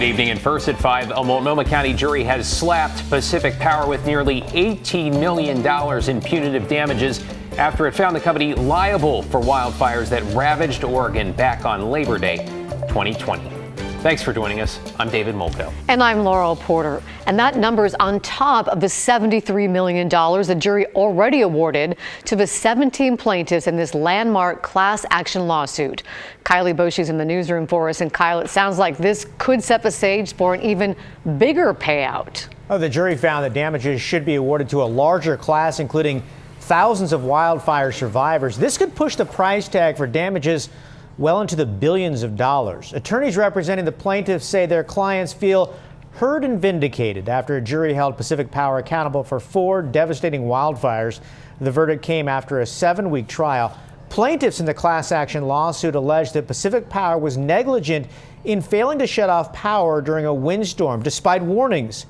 Good evening. And first at 5, a Multnomah County jury has slapped Pacific Power with nearly $18 million in punitive damages after it found the company liable for wildfires that ravaged Oregon back on Labor Day 2020. Thanks for joining us. I'm David Molko. And I'm Laurel Porter. And that number is on top of the $73 million the jury already awarded to the 17 plaintiffs in this landmark class action lawsuit. Kylie Bosch's in the newsroom for us. And Kyle, it sounds like this could set the stage for an even bigger payout. Oh, the jury found that damages should be awarded to a larger class, including thousands of wildfire survivors. This could push the price tag for damages well into the billions of dollars. Attorneys representing the plaintiffs say their clients feel heard and vindicated after a jury held Pacific Power accountable for 4 devastating wildfires. The verdict came after a 7-week trial. Plaintiffs in the class action lawsuit alleged that Pacific Power was negligent in failing to shut off power during a windstorm despite warnings,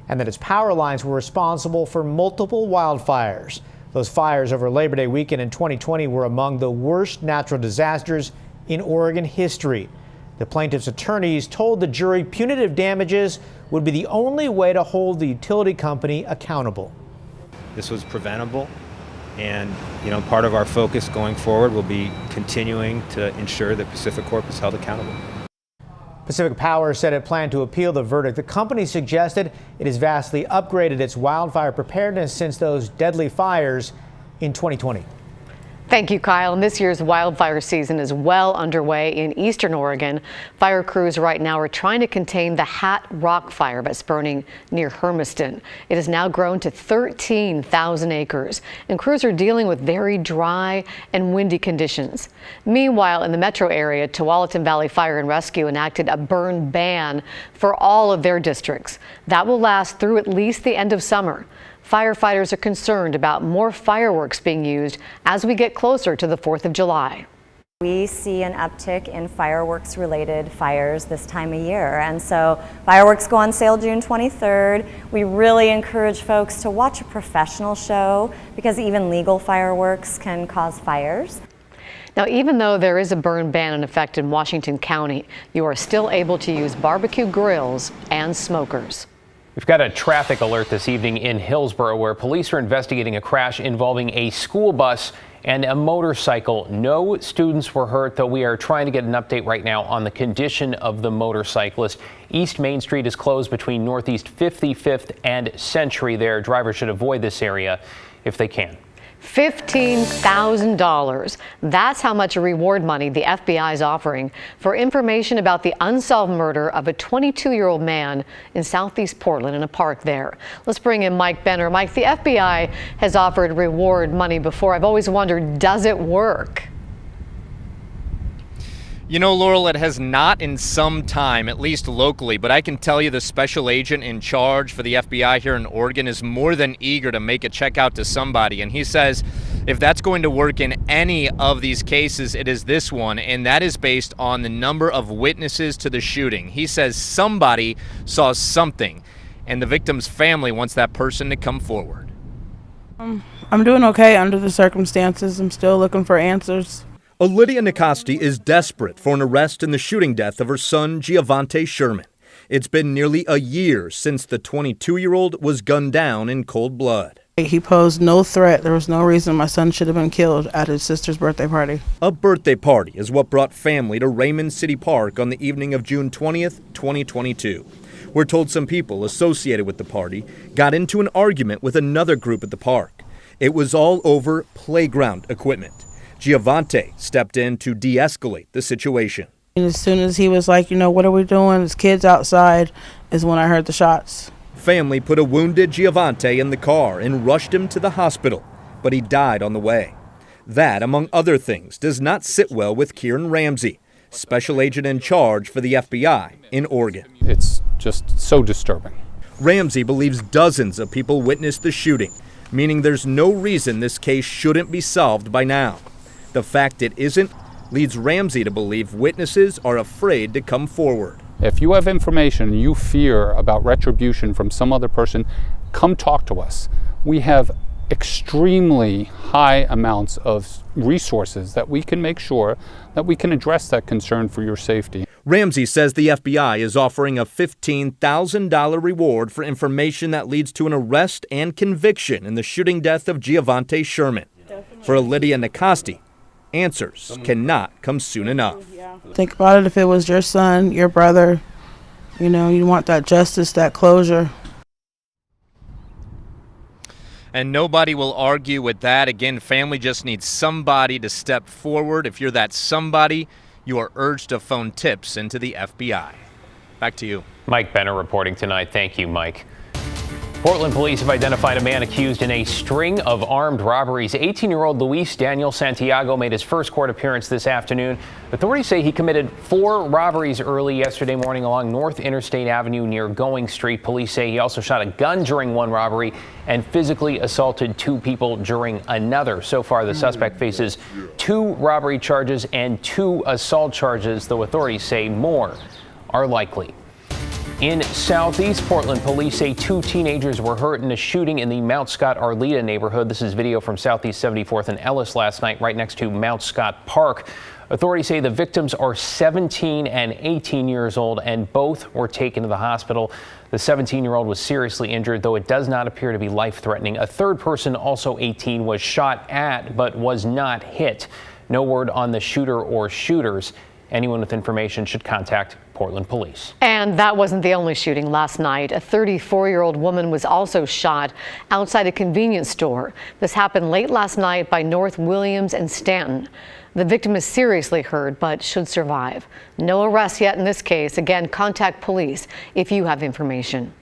and that its power lines were responsible for multiple wildfires. Those fires over Labor Day weekend in 2020 were among the worst natural disasters in Oregon history. The plaintiff's attorneys told the jury punitive damages would be the only way to hold the utility company accountable. This was preventable, and part of our focus going forward will be continuing to ensure that Pacific Corp is held accountable. Pacific Power said it planned to appeal the verdict. The company suggested it has vastly upgraded its wildfire preparedness since those deadly fires in 2020. Thank you, Kyle. And this year's wildfire season is well underway in eastern Oregon. Fire crews right now are trying to contain the Hat Rock fire that's burning near Hermiston. It has now grown to 13,000 acres, and crews are dealing with very dry and windy conditions. Meanwhile, in the metro area, Tualatin Valley Fire and Rescue enacted a burn ban for all of their districts. That will last through at least the end of summer. Firefighters are concerned about more fireworks being used as we get closer to the 4th of July. We see an uptick in fireworks-related fires this time of year, and so fireworks go on sale June 23rd. We really encourage folks to watch a professional show because even legal fireworks can cause fires. Now, even though there is a burn ban in effect in Washington County, you are still able to use barbecue grills and smokers. We've got a traffic alert this evening in Hillsborough where police are investigating a crash involving a school bus and a motorcycle. No students were hurt, though we are trying to get an update right now on the condition of the motorcyclist. East Main Street is closed between Northeast 55th and Century there. Drivers should avoid this area if they can. $15,000. That's how much reward money the FBI is offering for information about the unsolved murder of a 22-year-old man in southeast Portland in a park there. Let's bring in Mike Benner. Mike, the FBI has offered reward money before. I've always wondered, does it work? You know, Laurel, it has not in some time, at least locally, but I can tell you the special agent in charge for the FBI here in Oregon is more than eager to make a check out to somebody. And he says if that's going to work in any of these cases, it is this one, and that is based on the number of witnesses to the shooting. He says somebody saw something, and the victim's family wants that person to come forward. I'm doing okay under the circumstances. I'm still looking for answers. Lydia Nicosti is desperate for an arrest in the shooting death of her son, Giovante Sherman. It's been nearly a year since the 22-year-old was gunned down in cold blood. He posed no threat. There was no reason my son should have been killed at his sister's birthday party. A birthday party is what brought family to Raymond City Park on the evening of June 20th, 2022. We're told some people associated with the party got into an argument with another group at the park. It was all over playground equipment. Giovante stepped in to de-escalate the situation. And as soon as he was like, what are we doing? There's kids outside, is when I heard the shots. Family put a wounded Giovante in the car and rushed him to the hospital, but he died on the way. That, among other things, does not sit well with Kieran Ramsey, special agent in charge for the FBI in Oregon. It's just so disturbing. Ramsey believes dozens of people witnessed the shooting, meaning there's no reason this case shouldn't be solved by now. The fact it isn't leads Ramsey to believe witnesses are afraid to come forward. If you have information and you fear about retribution from some other person, come talk to us. We have extremely high amounts of resources that we can make sure that we can address that concern for your safety. Ramsey says the FBI is offering a $15,000 reward for information that leads to an arrest and conviction in the shooting death of Giovante Sherman. For Lydia Nikosti, answers cannot come soon enough. Think about it, if it was your son, your brother, you know, you want that justice, that closure. And nobody will argue with that. Again, family just needs somebody to step forward. If you're that somebody, you are urged to phone tips into the FBI. Back to you. Mike Benner reporting tonight. Thank you, Mike. Portland police have identified a man accused in a string of armed robberies. 18-year-old Luis Daniel Santiago made his first court appearance this afternoon. Authorities say he committed 4 robberies early yesterday morning along North Interstate Avenue near Going Street. Police say he also shot a gun during one robbery and physically assaulted 2 people during another. So far, the suspect faces 2 robbery charges and 2 assault charges, though authorities say more are likely. In southeast Portland, police say 2 teenagers were hurt in a shooting in the Mount Scott Arleta neighborhood. This is video from Southeast 74th and Ellis last night, right next to Mount Scott Park. Authorities say the victims are 17 and 18 years old, and both were taken to the hospital. The 17-year-old was seriously injured, though it does not appear to be life-threatening. A third person, also 18, was shot at but was not hit. No word on the shooter or shooters. Anyone with information should contact Portland police. And that wasn't the only shooting last night. A 34-year-old woman was also shot outside a convenience store. This happened late last night by North Williams and Stanton. The victim is seriously hurt but should survive. No arrests yet in this case. Again, contact police if you have information.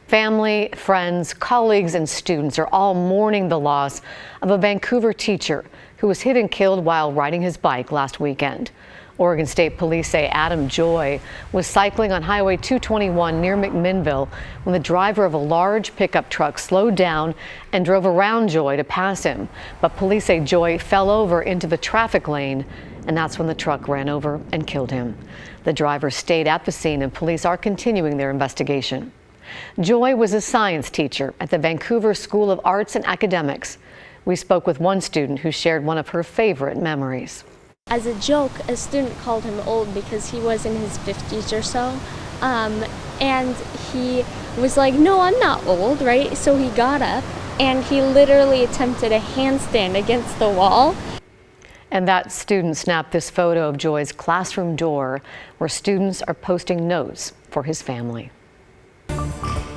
Family, friends, colleagues, and students are all mourning the loss of a Vancouver teacher who was hit and killed while riding his bike last weekend. Oregon State Police say Adam Joy was cycling on Highway 221 near McMinnville when the driver of a large pickup truck slowed down and drove around Joy to pass him. But police say Joy fell over into the traffic lane, and that's when the truck ran over and killed him. The driver stayed at the scene, and police are continuing their investigation. Joy was a science teacher at the Vancouver School of Arts and Academics. We spoke with one student who shared one of her favorite memories. As a joke, a student called him old because he was in his 50s or so. And he was like, no, I'm not old, right? So he got up and he literally attempted a handstand against the wall. And that student snapped this photo of Joy's classroom door where students are posting notes for his family.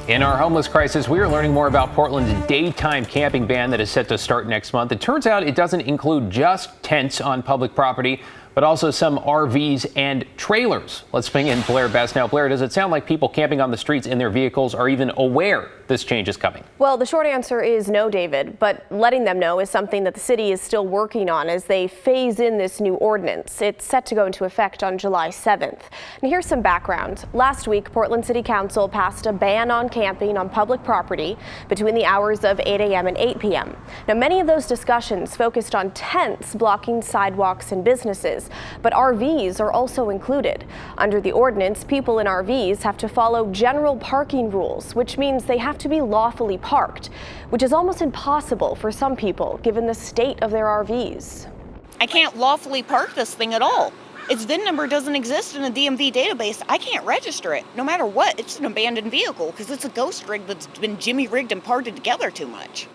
In our homeless crisis, we are learning more about Portland's daytime camping ban that is set to start next month. It turns out it doesn't include just tents on public property, but also some RVs and trailers. Let's bring in Blair Best now. Blair, does it sound like people camping on the streets in their vehicles are even aware this change is coming? Well, the short answer is no, David, but letting them know is something that the city is still working on as they phase in this new ordinance. It's set to go into effect on July 7th. And here's some background. Last week, Portland City Council passed a ban on camping on public property between the hours of 8 a.m. and 8 p.m. Now, many of those discussions focused on tents blocking sidewalks and businesses, but RVs are also included. Under the ordinance, people in RVs have to follow general parking rules, which means they have to be lawfully parked, which is almost impossible for some people given the state of their RVs. I can't lawfully park this thing at all. Its VIN number doesn't exist in the DMV database. I can't register it. No matter what, it's an abandoned vehicle because it's a ghost rig that's been jimmy rigged and parted together too much.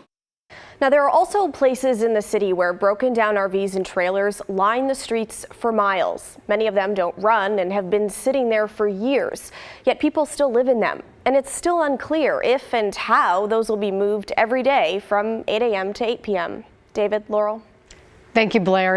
Now, there are also places in the city where broken down RVs and trailers line the streets for miles. Many of them don't run and have been sitting there for years, yet people still live in them. And it's still unclear if and how those will be moved every day from 8 a.m. to 8 p.m. David, Laurel. Thank you, Blair.